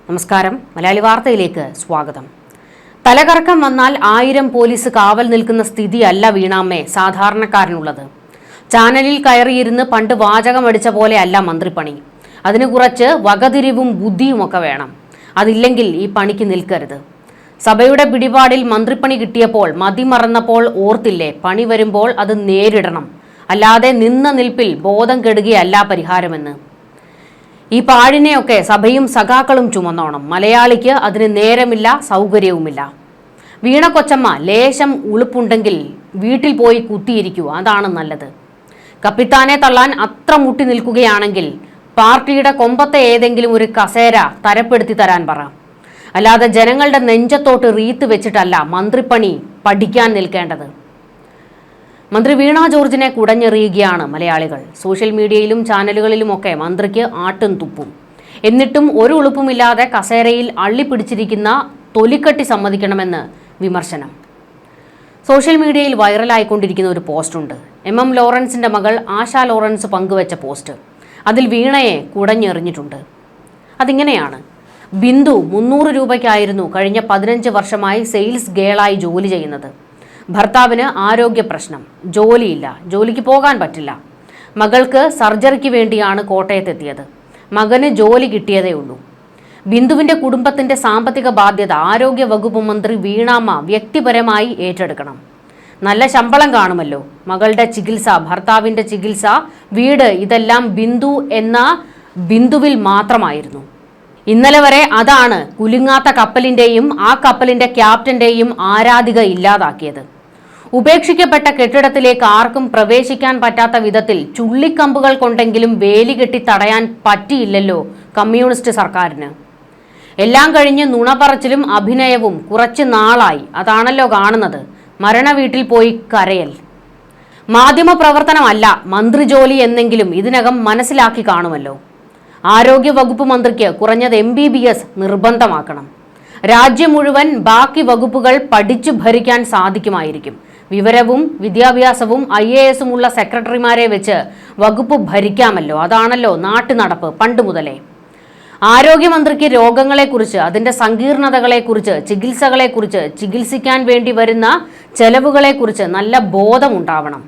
നമസ്കാരം. മലയാളി വാർത്തയിലേക്ക് സ്വാഗതം. തലകറക്കം വന്നാൽ 1000 പോലീസ് കാവൽ നിൽക്കുന്ന സ്ഥിതിയല്ല വീണാമ്മേ സാധാരണക്കാരനുള്ളത്. ചാനലിൽ കയറിയിരുന്ന് പണ്ട് വാചകമടിച്ച പോലെയല്ല മന്ത്രിപ്പണി. അതിന് കുറച്ച് വകതിരിവും ബുദ്ധിയുമൊക്കെ വേണം. അതില്ലെങ്കിൽ ഈ പണിക്ക് നിൽക്കരുത്. സഭയുടെ പിടിപാടിൽ മന്ത്രിപ്പണി കിട്ടിയപ്പോൾ മതിമറന്നപ്പോൾ ഓർത്തില്ലേ, പണി വരുമ്പോൾ അത് നേരിടണം, അല്ലാതെ നിന്ന നിൽപ്പിൽ ബോധം കെടുകയല്ല പരിഹാരമെന്ന്. ഈ പാഴിനെയൊക്കെ സഭയും സഖാക്കളും ചുമന്നോണം. മലയാളിക്ക് അതിന് നേരമില്ല, സൗകര്യവുമില്ല. വീണ കൊച്ചമ്മ ലേശം ഉളുപ്പുണ്ടെങ്കിൽ വീട്ടിൽ പോയി കുത്തിയിരിക്കൂ, അതാണ് നല്ലത്. കപ്പിത്താനെ തള്ളാൻ അത്ര മുട്ടി നിൽക്കുകയാണെങ്കിൽ പാർട്ടിയുടെ കൊമ്പത്തെ ഏതെങ്കിലും ഒരു കസേര തരപ്പെടുത്തി തരാൻ പറ. അല്ലാതെ ജനങ്ങളുടെ നെഞ്ചത്തോട്ട് റീത്ത് വെച്ചിട്ടല്ല മന്ത്രിപ്പണി പഠിക്കാൻ നിൽക്കേണ്ടത്. മന്ത്രി വീണ ജോർജിനെ കുടഞ്ഞെറിയുകയാണ് മലയാളികൾ. സോഷ്യൽ മീഡിയയിലും ചാനലുകളിലുമൊക്കെ മന്ത്രിക്ക് ആട്ടും തുപ്പും. എന്നിട്ടും ഒരു ഉളുപ്പുമില്ലാതെ കസേരയിൽ അള്ളിപ്പിടിച്ചിരിക്കുന്ന തൊലിക്കട്ടി സമ്മതിക്കണമെന്ന് വിമർശനം. സോഷ്യൽ മീഡിയയിൽ വൈറലായിക്കൊണ്ടിരിക്കുന്ന ഒരു പോസ്റ്റുണ്ട്. MM ലോറൻസിന്റെ മകൾ ആശ ലോറൻസ് പങ്കുവച്ച പോസ്റ്റ്. അതിൽ വീണയെ കുടഞ്ഞെറിഞ്ഞിട്ടുണ്ട്. അതിങ്ങനെയാണ്: ബിന്ദു 300 രൂപയ്ക്കായിരുന്നു കഴിഞ്ഞ 15 വർഷമായി സെയിൽസ് ഗേളായി ജോലി ചെയ്യുന്നത്. ഭർത്താവിന് ആരോഗ്യ പ്രശ്നം, ജോലിയില്ല, ജോലിക്ക് പോകാൻ പറ്റില്ല. മകൾക്ക് സർജറിക്ക് വേണ്ടിയാണ് കോട്ടയത്തെത്തിയത്. മകന് ജോലി കിട്ടിയതേ ഉള്ളൂ. ബിന്ദുവിന്റെ കുടുംബത്തിന്റെ സാമ്പത്തിക ബാധ്യത ആരോഗ്യ വകുപ്പ് മന്ത്രി വീണാമ്മ വ്യക്തിപരമായി ഏറ്റെടുക്കണം. നല്ല ശമ്പളം കാണുമല്ലോ. മകളുടെ ചികിത്സ, ഭർത്താവിന്റെ ചികിത്സ, വീട്, ഇതെല്ലാം ബിന്ദുവിൽ മാത്രമായിരുന്നു. ഇന്നലെ വരെ അതാണ് കുലുങ്ങാത്ത കപ്പലിന്റെയും ആ കപ്പലിന്റെ ക്യാപ്റ്റന്റെയും ആരാധിക ഇല്ലാതാക്കിയത്. ഉപേക്ഷിക്കപ്പെട്ട കെട്ടിടത്തിലേക്ക് ആർക്കും പ്രവേശിക്കാൻ പറ്റാത്ത വിധത്തിൽ ചുള്ളിക്കമ്പുകൾ കൊണ്ടെങ്കിലും വേലി കെട്ടി തടയാൻ പറ്റിയില്ലല്ലോ കമ്മ്യൂണിസ്റ്റ് സർക്കാരിന്. എല്ലാം കഴിഞ്ഞ് നുണപറച്ചിലും അഭിനയവും കുറച്ച് നാളായി. അതാണല്ലോ കാണുന്നത്. മരണവീട്ടിൽ പോയി കരയൽ. മാധ്യമപ്രവർത്തനമല്ല മന്ത്രിജോലി എന്നെങ്കിലും ഇതിനകം മനസ്സിലാക്കി കാണുമല്ലോ. ആരോഗ്യ വകുപ്പ് മന്ത്രിക്ക് കുറഞ്ഞത് MBBS നിർബന്ധമാക്കണം. രാജ്യം മുഴുവൻ ബാക്കി വകുപ്പുകൾ പഠിച്ചു ഭരിക്കാൻ സാധിക്കുമായിരിക്കും. വിവരവും വിദ്യാഭ്യാസവും IAS ഉള്ള സെക്രട്ടറിമാരെ വെച്ച് വകുപ്പ് ഭരിക്കാമല്ലോ. അതാണല്ലോ നാട്ടു നടപ്പ് പണ്ട് മുതലേ. ആരോഗ്യമന്ത്രിക്ക് രോഗങ്ങളെക്കുറിച്ച്, അതിൻ്റെ സങ്കീർണതകളെക്കുറിച്ച്, ചികിത്സകളെക്കുറിച്ച്, ചികിത്സിക്കാൻ വേണ്ടി വരുന്ന ചെലവുകളെക്കുറിച്ച് നല്ല ബോധമുണ്ടാവണം.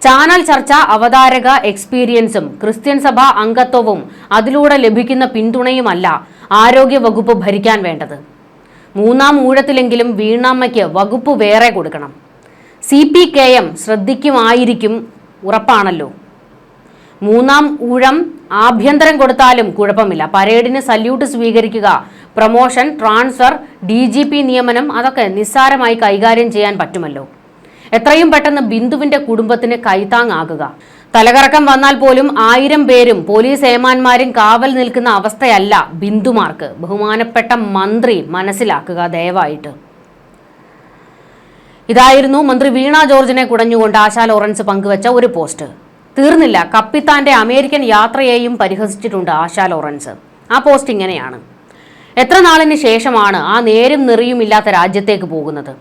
ചാനൽ ചർച്ച, അവതാരക എക്സ്പീരിയൻസും ക്രിസ്ത്യൻ സഭ അംഗത്വവും അതിലൂടെ ലഭിക്കുന്ന പിന്തുണയുമല്ല ആരോഗ്യ വകുപ്പ് ഭരിക്കാൻ വേണ്ടത്. 3ാം ഊഴത്തിലെങ്കിലും വീണാമ്മയ്ക്ക് വകുപ്പ് വേറെ കൊടുക്കണം. CPKM ശ്രദ്ധിക്കുമായിരിക്കും, ഉറപ്പാണല്ലോ. 3ാം ഊഴം ആഭ്യന്തരം കൊടുത്താലും കുഴപ്പമില്ല. പരേഡിന് സല്യൂട്ട് സ്വീകരിക്കുക, പ്രൊമോഷൻ, ട്രാൻസ്ഫർ, DGP നിയമനം, അതൊക്കെ നിസ്സാരമായി കൈകാര്യം ചെയ്യാൻ പറ്റുമല്ലോ. എത്രയും പെട്ടെന്ന് ബിന്ദുവിന്റെ കുടുംബത്തിന് കൈത്താങ്ങാകുക. തലകറക്കം വന്നാൽ പോലും 1000 പേരും പോലീസ് ഏമാന്മാരും കാവൽ നിൽക്കുന്ന അവസ്ഥയല്ല ബിന്ദുമാർക്ക്. ബഹുമാനപ്പെട്ട മന്ത്രി മനസ്സിലാക്കുക ദയവായിട്ട്. ഇതായിരുന്നു മന്ത്രി വീണ ജോർജിനെ കുടഞ്ഞുകൊണ്ട് ആശ ലോറൻസ് പങ്കുവച്ച ഒരു പോസ്റ്റ്. തീർന്നില്ല, കപ്പിത്താന്റെ അമേരിക്കൻ യാത്രയെയും പരിഹസിച്ചിട്ടുണ്ട് ആശ ലോറൻസ്. ആ പോസ്റ്റ് ഇങ്ങനെയാണ്: എത്ര നാളിന് ശേഷമാണ് ആ നേരും നെറിയുമില്ലാത്ത രാജ്യത്തേക്ക് പോകുന്നത്?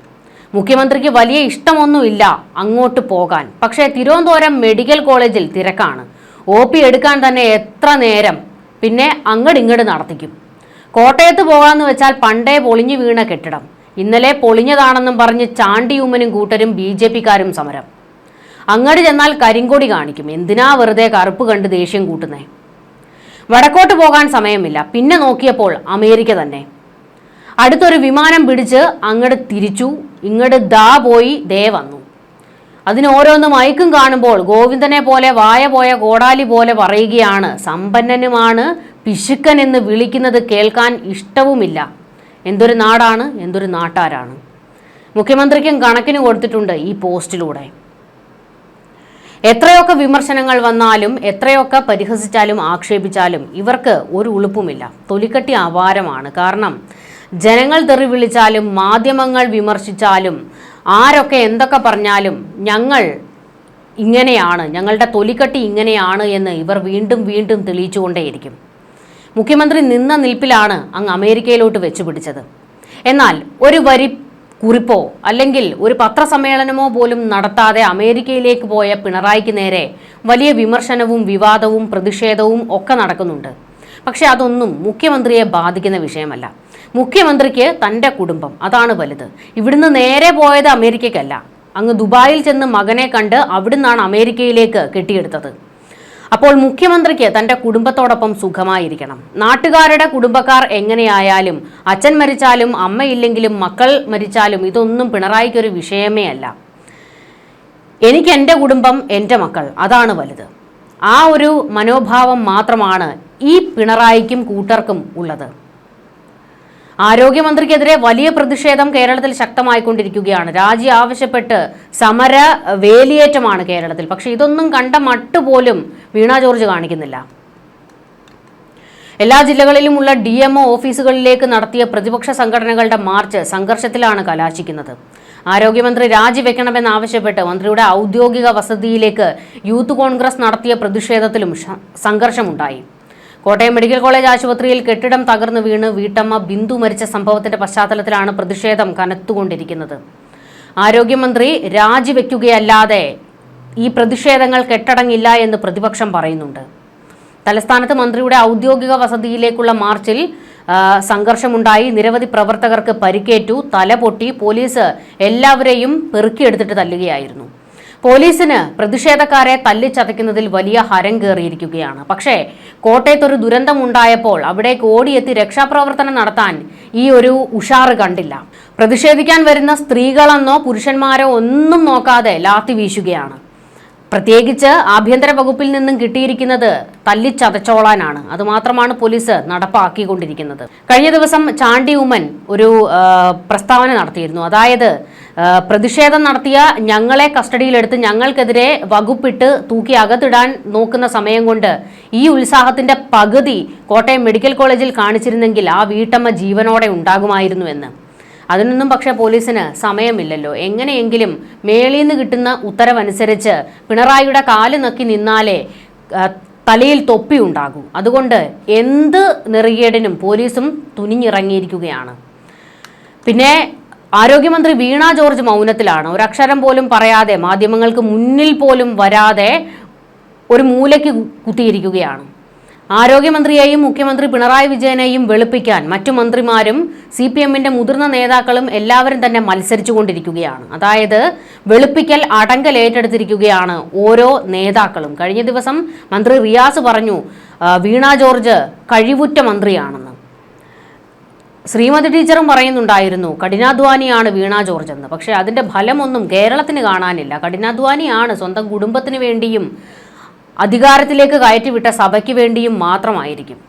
മുഖ്യമന്ത്രിക്ക് വലിയ ഇഷ്ടമൊന്നുമില്ല അങ്ങോട്ട് പോകാൻ. പക്ഷേ തിരുവനന്തപുരം മെഡിക്കൽ കോളേജിൽ തിരക്കാണ്. OP എടുക്കാൻ തന്നെ എത്ര നേരം, പിന്നെ അങ്ങടിങ്ങട് നടത്തിക്കും. കോട്ടയത്ത് പോകാമെന്ന് വെച്ചാൽ പണ്ടേ പൊളിഞ്ഞു വീണ കെട്ടിടം. ഇന്നലെ പൊളിഞ്ഞതാണെന്നും പറഞ്ഞ് ചാണ്ടിയുമ്മനും കൂട്ടരും BJP-ക്കാരും സമരം. അങ്ങട് ചെന്നാൽ കരിങ്കൊടി കാണിക്കും. എന്തിനാ വെറുതെ കറുപ്പ് കണ്ട് ദേഷ്യം കൂട്ടുന്നേ? വടക്കോട്ട് പോകാൻ സമയമില്ല. പിന്നെ നോക്കിയപ്പോൾ അമേരിക്ക തന്നെ. അടുത്തൊരു വിമാനം പിടിച്ച് അങ്ങട് തിരിച്ചു, ഇങ്ങട് ദാ പോയി, ദേ വന്നു. അതിന് ഓരോന്ന് മയക്കും കാണുമ്പോൾ ഗോവിന്ദനെ പോലെ വായ പോയ കോടാലി പോലെ പറയുകയാണ്, സമ്പന്നനുമാണ് പിശുക്കൻ എന്ന് വിളിക്കുന്നത് കേൾക്കാൻ ഇഷ്ടവുമില്ല. എന്തൊരു നാടാണ്, എന്തൊരു നാട്ടാരാണ്. മുഖ്യമന്ത്രിക്കും കണക്കിന് കൊടുത്തിട്ടുണ്ട് ഈ പോസ്റ്റിലൂടെ. എത്രയൊക്കെ വിമർശനങ്ങൾ വന്നാലും, എത്രയൊക്കെ പരിഹസിച്ചാലും ആക്ഷേപിച്ചാലും ഇവർക്ക് ഒരു ഉളുപ്പുമില്ല. തൊലിക്കട്ടി അപാരമാണ്. കാരണം ജനങ്ങൾ തെറി വിളിച്ചാലും മാധ്യമങ്ങൾ വിമർശിച്ചാലും ആരൊക്കെ എന്തൊക്കെ പറഞ്ഞാലും ഞങ്ങൾ ഇങ്ങനെയാണ്, ഞങ്ങളുടെ തൊലിക്കട്ടി ഇങ്ങനെയാണ് എന്ന് ഇവർ വീണ്ടും വീണ്ടും തെളിയിച്ചുകൊണ്ടേയിരിക്കും. മുഖ്യമന്ത്രി നിന്ന നിൽപ്പിലാണ് അങ്ങ് അമേരിക്കയിലോട്ട് വെച്ചു പിടിച്ചത്. എന്നാൽ ഒരു വരി കുറിപ്പോ അല്ലെങ്കിൽ ഒരു പത്രസമ്മേളനമോ പോലും നടത്താതെ അമേരിക്കയിലേക്ക് പോയ പിണറായിക്ക് നേരെ വലിയ വിമർശനവും വിവാദവും പ്രതിഷേധവും ഒക്കെ നടക്കുന്നുണ്ട്. പക്ഷെ അതൊന്നും മുഖ്യമന്ത്രിയെ ബാധിക്കുന്ന വിഷയമല്ല. മുഖ്യമന്ത്രിക്ക് തൻ്റെ കുടുംബം അതാണ് വലുത്. ഇവിടുന്ന് നേരെ പോയത് അമേരിക്കയ്ക്കല്ല, അങ്ങ് ദുബായിൽ ചെന്ന് മകനെ കണ്ട് അവിടുന്നാണ് അമേരിക്കയിലേക്ക് കെട്ടിയെടുത്തത്. അപ്പോൾ മുഖ്യമന്ത്രിക്ക് തൻ്റെ കുടുംബത്തോടൊപ്പം സുഖമായിരിക്കണം. നാട്ടുകാരുടെ കുടുംബക്കാർ എങ്ങനെയായാലും, അച്ഛൻ മരിച്ചാലും അമ്മയില്ലെങ്കിലും മക്കൾ മരിച്ചാലും ഇതൊന്നും പിണറായിക്കൊരു വിഷയമേ അല്ല. എനിക്ക് എൻ്റെ കുടുംബം, എൻ്റെ മക്കൾ, അതാണ് വലുത്. ആ ഒരു മനോഭാവം മാത്രമാണ് ഈ പിണറായിക്കും കൂട്ടർക്കും ഉള്ളത്. ആരോഗ്യമന്ത്രിക്കെതിരെ വലിയ പ്രതിഷേധം കേരളത്തിൽ ശക്തമായിക്കൊണ്ടിരിക്കുകയാണ്. രാജി ആവശ്യപ്പെട്ട് സമര വേലിയേറ്റമാണ് കേരളത്തിൽ. പക്ഷെ ഇതൊന്നും കണ്ട മട്ടുപോലും വീണ ജോർജ് കാണിക്കുന്നില്ല. എല്ലാ ജില്ലകളിലുമുള്ള DMO ഓഫീസുകളിലേക്ക് നടത്തിയ പ്രതിപക്ഷ സംഘടനകളുടെ മാർച്ച് സംഘർഷത്തിലാണ് കലാശിക്കുന്നത്. ആരോഗ്യമന്ത്രി രാജിവെക്കണമെന്നാവശ്യപ്പെട്ട് മന്ത്രിയുടെ ഔദ്യോഗിക വസതിയിലേക്ക് യൂത്ത് കോൺഗ്രസ് നടത്തിയ പ്രതിഷേധത്തിലും സംഘർഷമുണ്ടായി. കോട്ടയം മെഡിക്കൽ കോളേജ് ആശുപത്രിയിൽ കെട്ടിടം തകർന്നു വീണ് വീട്ടമ്മ ബിന്ദു മരിച്ച സംഭവത്തിന്റെ പശ്ചാത്തലത്തിലാണ് പ്രതിഷേധം കനത്തുകൊണ്ടിരിക്കുന്നത്. ആരോഗ്യമന്ത്രി രാജിവെക്കുകയല്ലാതെ ഈ പ്രതിഷേധങ്ങൾ കെട്ടടങ്ങില്ല എന്ന് പ്രതിപക്ഷം പറയുന്നുണ്ട്. തലസ്ഥാനത്ത് മന്ത്രിയുടെ ഔദ്യോഗിക വസതിയിലേക്കുള്ള മാർച്ചിൽ സംഘർഷമുണ്ടായി. നിരവധി പ്രവർത്തകർക്ക് പരിക്കേറ്റു, തലപൊട്ടി. പോലീസ് എല്ലാവരെയും പെറുക്കിയെടുത്തിട്ട് തല്ലുകയായിരുന്നു. പോലീസിന് പ്രതിഷേധക്കാരെ തല്ലിച്ചതയ്ക്കുന്നതിൽ വലിയ ഹരം കയറിയിരിക്കുകയാണ്. പക്ഷേ കോട്ടയത്തൊരു ദുരന്തമുണ്ടായപ്പോൾ അവിടേക്ക് ഓടിയെത്തി രക്ഷാപ്രവർത്തനം നടത്താൻ ഈ ഒരു ഉഷാറ് കണ്ടില്ല. പ്രതിഷേധിക്കാൻ വരുന്ന സ്ത്രീകളെന്നോ പുരുഷന്മാരോ ഒന്നും നോക്കാതെ ലാത്തി വീശുകയാണ്. പ്രത്യേകിച്ച് ആഭ്യന്തര വകുപ്പിൽ നിന്നും കിട്ടിയിരിക്കുന്നത് തല്ലിച്ചതച്ചോളാനാണ്. അതുമാത്രമാണ് പോലീസ് നടപ്പാക്കിക്കൊണ്ടിരിക്കുന്നത്. കഴിഞ്ഞ ദിവസം ചാണ്ടി ഉമ്മൻ ഒരു പ്രസ്താവന നടത്തിയിരുന്നു. അതായത് പ്രതിഷേധം നടത്തിയ ഞങ്ങളെ കസ്റ്റഡിയിലെടുത്ത് ഞങ്ങൾക്കെതിരെ വകുപ്പിട്ട് തൂക്കി അകത്തിടാൻ നോക്കുന്ന സമയം കൊണ്ട് ഈ ഉത്സാഹത്തിന്റെ പകുതി കോട്ടയം മെഡിക്കൽ കോളേജിൽ കാണിച്ചിരുന്നെങ്കിൽ ആ വീട്ടമ്മ ജീവനോടെ ഉണ്ടാകുമായിരുന്നു എന്ന്. അതിനൊന്നും പക്ഷേ പോലീസിന് സമയമില്ലല്ലോ. എങ്ങനെയെങ്കിലും മേളിന്ന് കിട്ടുന്ന ഉത്തരവനുസരിച്ച് പിണറായിയുടെ കാല് നക്കി നിന്നാലേ തലയിൽ തൊപ്പി ഉണ്ടാകൂ. അതുകൊണ്ട് എന്ത് നെറികേടിനും പോലീസും തുനിഞ്ഞിറങ്ങിയിരിക്കുകയാണ്. പിന്നെ ആരോഗ്യമന്ത്രി വീണ ജോർജ് മൗനത്തിലാണ്. ഒരക്ഷരം പോലും പറയാതെ, മാധ്യമങ്ങൾക്ക് മുന്നിൽ പോലും വരാതെ ഒരു മൂലയ്ക്ക് കുത്തിയിരിക്കുകയാണ്. ആരോഗ്യമന്ത്രിയെയും മുഖ്യമന്ത്രി പിണറായി വിജയനെയും വെളുപ്പിക്കാൻ മറ്റു മന്ത്രിമാരും CPMന്റെ മുതിർന്ന നേതാക്കളും എല്ലാവരും തന്നെ മത്സരിച്ചുകൊണ്ടിരിക്കുകയാണ്. അതായത് വെളുപ്പിക്കൽ അടങ്കൽ ഏറ്റെടുത്തിരിക്കുകയാണ് ഓരോ നേതാക്കളും. കഴിഞ്ഞ ദിവസം മന്ത്രി റിയാസ് പറഞ്ഞു വീണ ജോർജ് കഴിവുറ്റ മന്ത്രിയാണെന്ന്. ശ്രീമതി ടീച്ചറും പറയുന്നുണ്ടായിരുന്നു കഠിനാധ്വാനിയാണ് വീണ ജോർജ് എന്ന്. പക്ഷേ അതിൻ്റെ ഫലമൊന്നും കേരളത്തിന് കാണാനില്ല. കഠിനാധ്വാനിയാണ്, സ്വന്തം കുടുംബത്തിന് വേണ്ടിയും അധികാരത്തിലേക്ക് കയറ്റിവിട്ട സഭയ്ക്ക് വേണ്ടിയും മാത്രമായിരിക്കും.